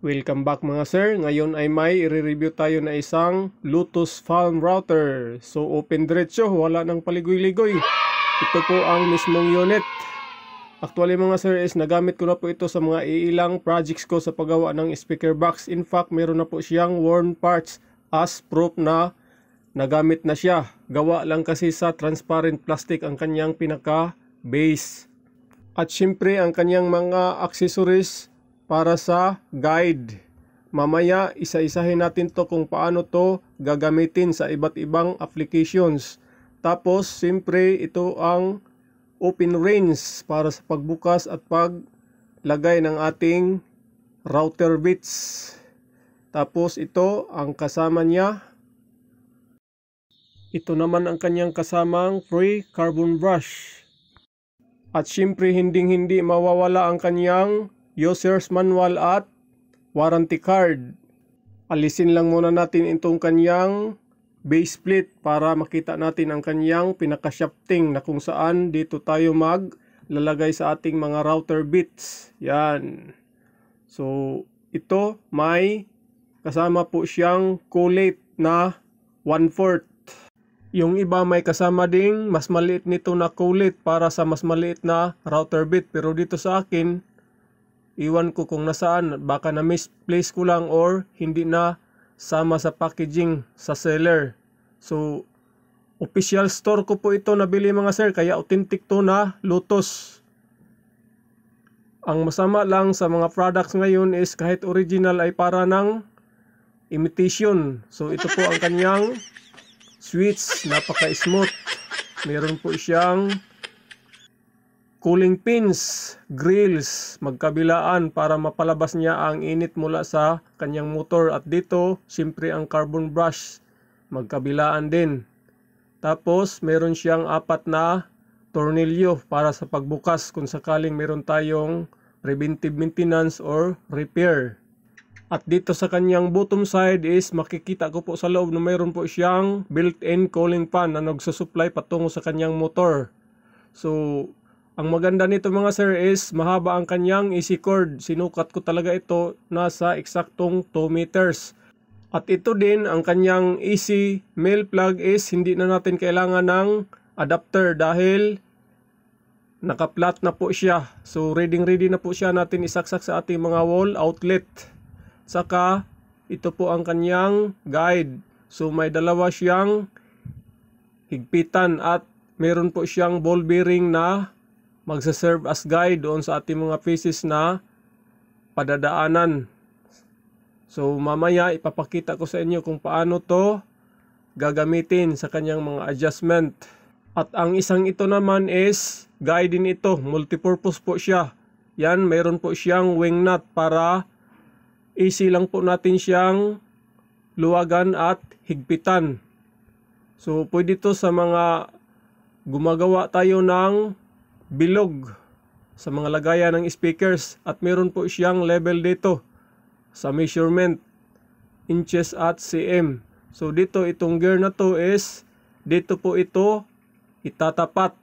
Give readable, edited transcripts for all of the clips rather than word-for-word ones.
Welcome back mga sir. Ngayon ay may i-review tayo na isang Lotus Farm Router. So open diretso, wala nang paligoy-ligoy. Ito po ang mismong unit. Actually mga sir is nagamit ko na po ito sa mga ilang projects ko sa paggawa ng speaker box. In fact, meron na po siyang worn parts as proof na nagamit na siya. Gawa lang kasi sa transparent plastic ang kanyang pinaka base. At syempre ang kanyang mga accessories para sa guide. Mamaya isa-isahin natin to kung paano to gagamitin sa iba't ibang applications. Tapos siyempre ito ang open range para sa pagbukas at paglagay ng ating router bits. Tapos ito ang kasama niya. Ito naman ang kanyang kasamang free carbon brush. At siyempre hindi mawawala ang kanyang user's manual at warranty card. Alisin lang muna natin itong kanyang base plate para makita natin ang kanyang pinaka-shafting na kung saan dito tayo maglalagay sa ating mga router bits. Yan. So ito may kasama po siyang collet na 1/4. Yung iba may kasama ding mas maliit nito na collet para sa mas maliit na router bit. Pero dito sa akin, iwan ko kung nasaan, baka na-misplace ko lang or hindi na sama sa packaging sa seller. So, official store ko po ito nabili mga sir, kaya authentic to na Lotus. Ang masama lang sa mga products ngayon is kahit original ay para ng imitation. So, ito po ang kanyang switch, napaka-smooth. Meron po siyang cooling pins, grills, magkabilaan para mapalabas niya ang init mula sa kanyang motor. At dito, siyempre ang carbon brush, magkabilaan din. Tapos, meron siyang 4 na tornilyo para sa pagbukas kung sakaling meron tayong preventive maintenance or repair. At dito sa kanyang bottom side is makikita ko po sa loob na mayroon po siyang built-in cooling fan na nagsusupply patungo sa kanyang motor. So, ang maganda nito mga sir is mahaba ang kanyang AC cord. Sinukat ko talaga ito nasa eksaktong 2 meters. At ito din ang kanyang AC male plug is hindi na natin kailangan ng adapter dahil naka-flat na po siya. So ready na po siya natin isaksak sa ating mga wall outlet. Saka ito po ang kanyang guide. So may dalawa siyang higpitan at meron po siyang ball bearing na magsaserve as guide doon sa ating mga pieces na padadaanan. So mamaya ipapakita ko sa inyo kung paano to gagamitin sa kanyang mga adjustment. At ang isang ito naman is guide din ito, multipurpose po siya. Yan, mayroon po siyang wing nut para easy lang po natin siyang luwagan at higpitan. So pwede to sa mga gumagawa tayo ng bilog sa mga lagayan ng speakers. At meron po siyang level dito sa measurement, inches at cm. So dito itong gear na to is dito po ito itatapat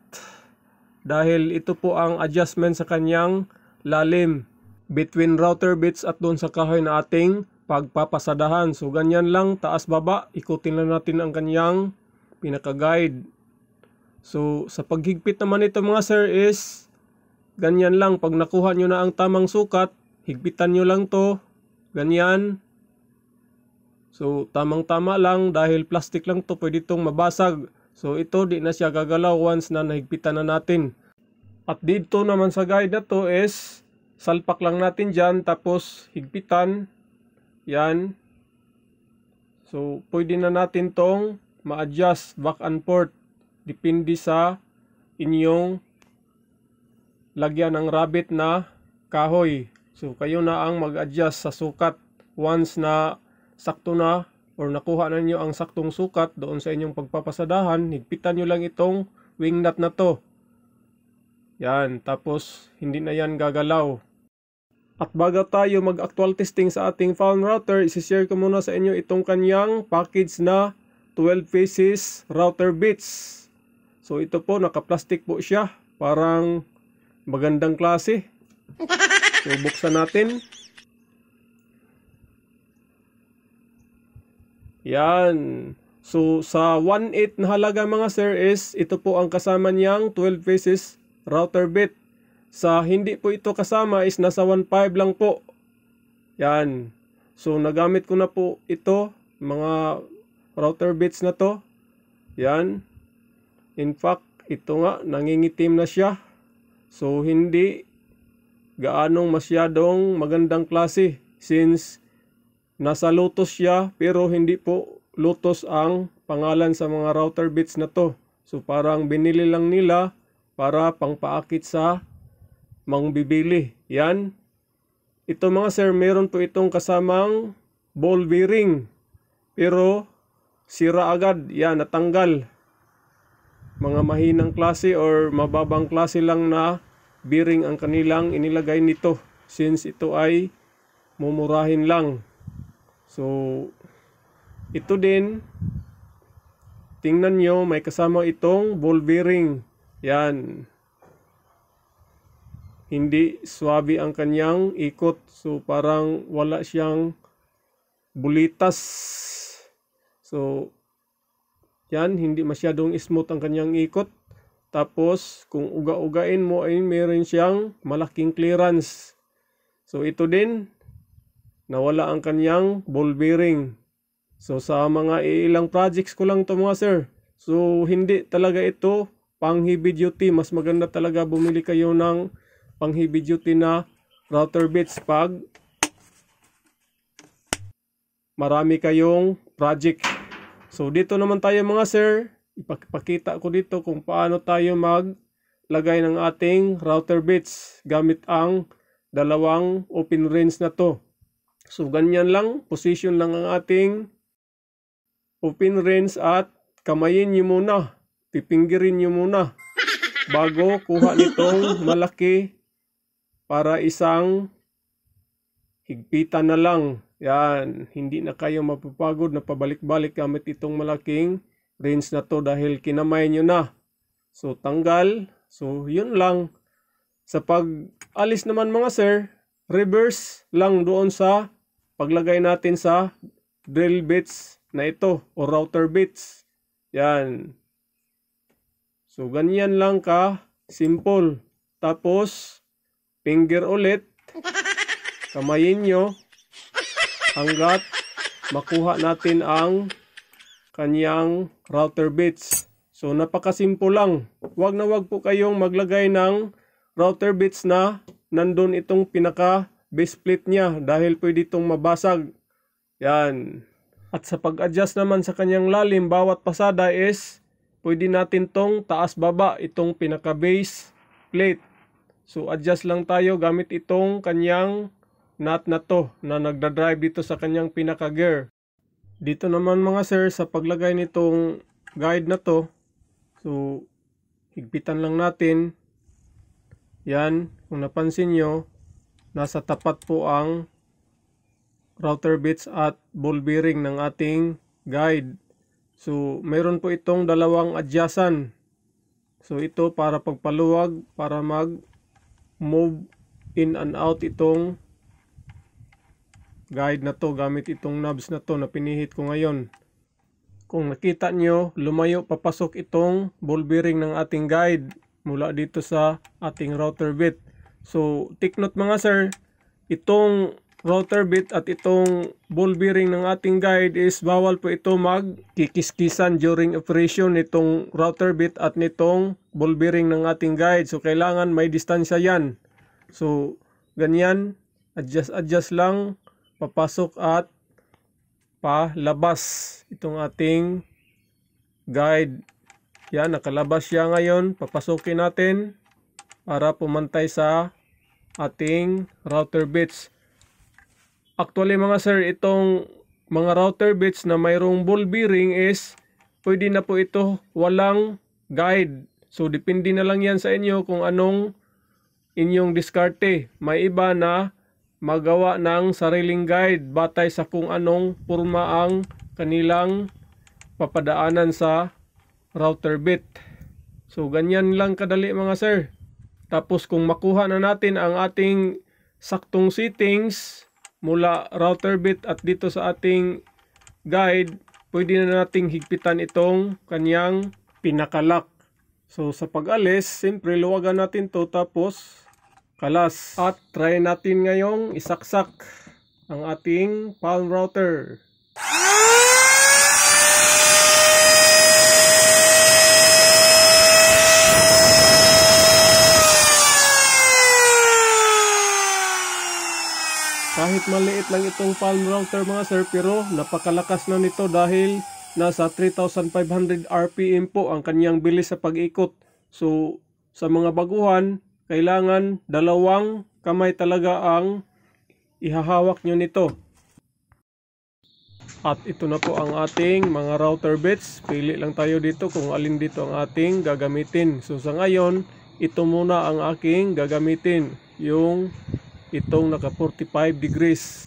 dahil ito po ang adjustment sa kanyang lalim between router bits at doon sa kahoy na ating pagpapasadahan. So ganyan lang, taas baba, ikutin lang natin ang kanyang pinaka-guide. So sa paghigpit naman ito mga sir is ganyan lang, pag nakuha nyo na ang tamang sukat, higpitan nyo lang to, ganyan. So tamang-tama lang dahil plastic lang to, pwede itong mabasag. So ito di na siya gagalaw once na nahigpitan na natin. At dito naman sa guide na to is salpak lang natin dyan, tapos higpitan. Yan. So, pwede na natin tong ma-adjust back and forth. Depende sa inyong lagyan ng rabbit na kahoy. So, kayo na ang mag-adjust sa sukat. Once na sakto na or nakuha na nyo ang saktong sukat doon sa inyong pagpapasadahan, higpitan nyo lang itong wing nut na to. Yan. Tapos, hindi na yan gagalaw. At bago tayo mag-actual testing sa ating farm router, isi-share ko muna sa inyo itong kanyang package na 12 pieces router bits. So ito po, naka-plastic po siya. Parang magandang klase. So buksan natin. Yan. So sa 1/8 na halaga mga sir is ito po ang kasama niyang 12 pieces router bit. Sa hindi po ito kasama is nasa 1/5 lang po. Yan. So nagamit ko na po ito, mga router bits na to. Yan. In fact, ito nga, nangingitim na siya. So hindi gaanong masyadong magandang klase since nasa Lotus siya pero hindi po Lotus ang pangalan sa mga router bits na to. So parang binili lang nila para pangpaakit sa mangbibili. Yan. Ito mga sir, meron po itong kasamang ball bearing. Pero sira agad. Yan, natanggal. Mga mahinang klase or mababang klase lang na bearing ang kanilang inilagay nito. Since ito ay mumurahin lang. So, ito din, tingnan nyo, may kasama itong ball bearing. Yan. Hindi swabe ang kanyang ikot. So, parang wala siyang bulitas. So, yan, hindi masyadong smooth ang kanyang ikot. Tapos, kung uga-ugain mo ay meron siyang malaking clearance. So, ito din, nawala ang kanyang ball bearing. So, sa mga ilang projects ko lang to mga sir. So, hindi talaga ito pang heavy duty. Mas maganda talaga bumili kayo ng pang heavy duty na router bits pag marami kayong project. So, dito naman tayo mga sir. Ipakita ko dito kung paano tayo maglagay ng ating router bits gamit ang dalawang open range na to. So, ganyan lang. Position lang ang ating open range at kamayin nyo muna. Pipinggirin nyo muna bago kuha nitong malaki para isang higpitan na lang. Yan, hindi na kayo mapapagod na pabalik-balik gamit itong malaking range na to dahil kinamay nyo na. So, tanggal. So, yun lang. Sa pag-alis naman mga sir, reverse lang doon sa paglagay natin sa drill bits na ito o router bits. Yan. So, ganyan lang ka simple. Tapos, finger ulit. Kamayin nyo hanggat makuha natin ang kanyang router bits. So, napakasimple lang. Wag na wag po kayong maglagay ng router bits na nandun itong pinaka base plate niya dahil pwede itong mabasag. Yan. At sa pag-adjust naman sa kanyang lalim, bawat pasada is pwede natin tong taas-baba itong pinaka base plate. So, adjust lang tayo gamit itong kanyang nut na to na nagdadrive dito sa kanyang pinaka gear. Dito naman mga sir, sa paglagay nitong guide na to, so higpitan lang natin. Yan, kung napansin nyo, nasa tapat po ang router bits at ball bearing ng ating guide. So, mayroon po itong dalawang adjustan. So, ito para pagpaluwag, para mag-move in and out itong guide na to gamit itong knobs na to na pinihit ko ngayon. Kung nakita nyo, lumayo papasok itong ball bearing ng ating guide mula dito sa ating router bit. So, take note mga sir, itong router bit at itong ball bearing ng ating guide is bawal po ito magkikiskisan during operation nitong router bit at nitong ball bearing ng ating guide. So, kailangan may distansya yan. So, ganyan, adjust lang, papasok at palabas itong ating guide. Yan, nakalabas siya ngayon. Papasukin natin para pumantay sa ating router bits. Actually mga sir, itong mga router bits na mayroong ball bearing is pwede na po ito walang guide. So, depende na lang yan sa inyo kung anong inyong diskarte. May iba na magawa ng sariling guide batay sa kung anong porma ang kanilang papadaanan sa router bit. So, ganyan lang kadali mga sir. Tapos, kung makuha na natin ang ating saktong settings mula router bit at dito sa ating guide, pwede na nating higpitan itong kanyang pinakalak. So sa pag-alis, siyempre luwagan natin to tapos kalas. At try natin ngayong isaksak ang ating palm router. Kahit maliit lang itong palm router mga sir, pero napakalakas na nito dahil nasa 3,500 RPM po ang kanyang bilis sa pag-ikot. So sa mga baguhan, kailangan dalawang kamay talaga ang ihahawak nyo nito. At ito na po ang ating mga router bits. Pili lang tayo dito kung alin dito ang ating gagamitin. So sa ngayon, ito muna ang aking gagamitin. Yung itong naka 45 degrees.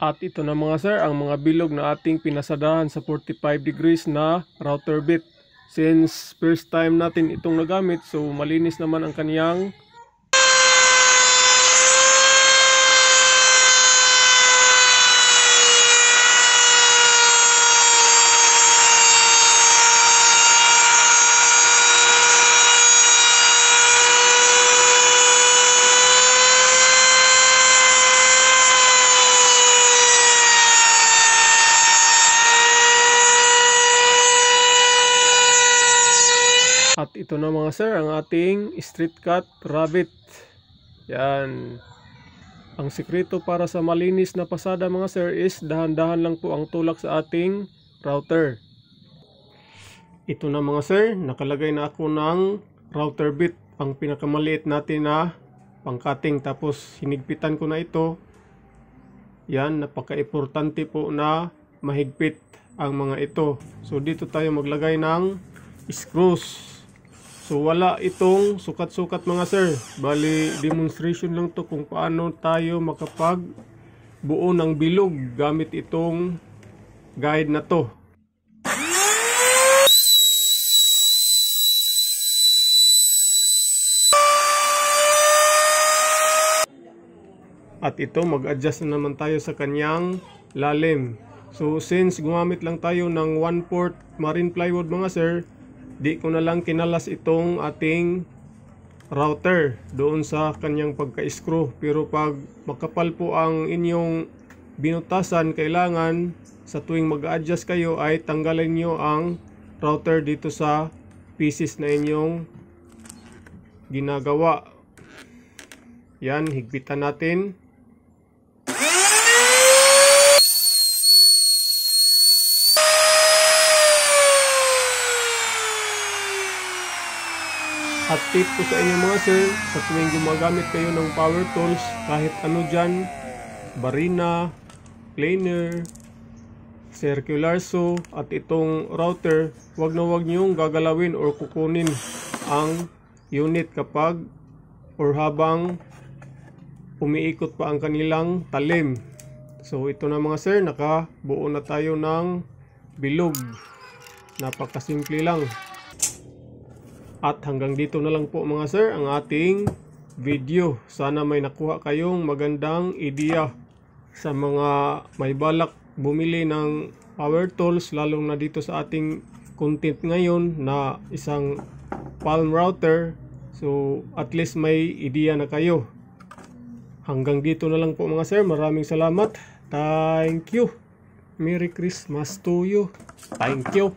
At ito na mga sir, ang mga bilog na ating pinasadahan sa 45 degrees na router bit. Since first time natin itong nagamit, so malinis naman ang kaniyang At ito na mga sir, ang ating straight cut rabbit. Yan. Ang sikreto para sa malinis na pasada mga sir is dahan-dahan lang po ang tulak sa ating router. Ito na mga sir, nakalagay na ako ng router bit, ang pinakamaliit natin na pang-cutting. Tapos hinigpitan ko na ito. Yan, napaka-importante po na mahigpit ang mga ito. So dito tayo maglagay ng screws. So wala itong sukat-sukat mga sir. Bali demonstration lang to kung paano tayo makapag buo ng bilog gamit itong guide na to. At ito, mag-adjust na naman tayo sa kanyang lalim. So since gumamit lang tayo ng 1/4 marine plywood mga sir, di ko na lang kinalas itong ating router doon sa kanyang pagka-screw. Pero pag makapal po ang inyong binutasan, kailangan sa tuwing mag-adjust kayo ay tanggalin nyo ang router dito sa pieces na inyong ginagawa. Yan, higpitan natin. At tip ko sa inyo mga sir, sa tuwing gumagamit kayo ng power tools, kahit ano dyan, barina, planer, circular saw, at itong router, wag na wag nyong gagalawin or kukunin ang unit kapag or habang umiikot pa ang kanilang talim. So ito na mga sir, nakabuo na tayo ng bilog. Napakasimple lang. At hanggang dito na lang po mga sir ang ating video. Sana may nakuha kayong magandang ideya sa mga may balak bumili ng power tools, lalong na dito sa ating content ngayon na isang palm router. So at least may ideya na kayo. Hanggang dito na lang po mga sir. Maraming salamat. Thank you. Merry Christmas to you. Thank you.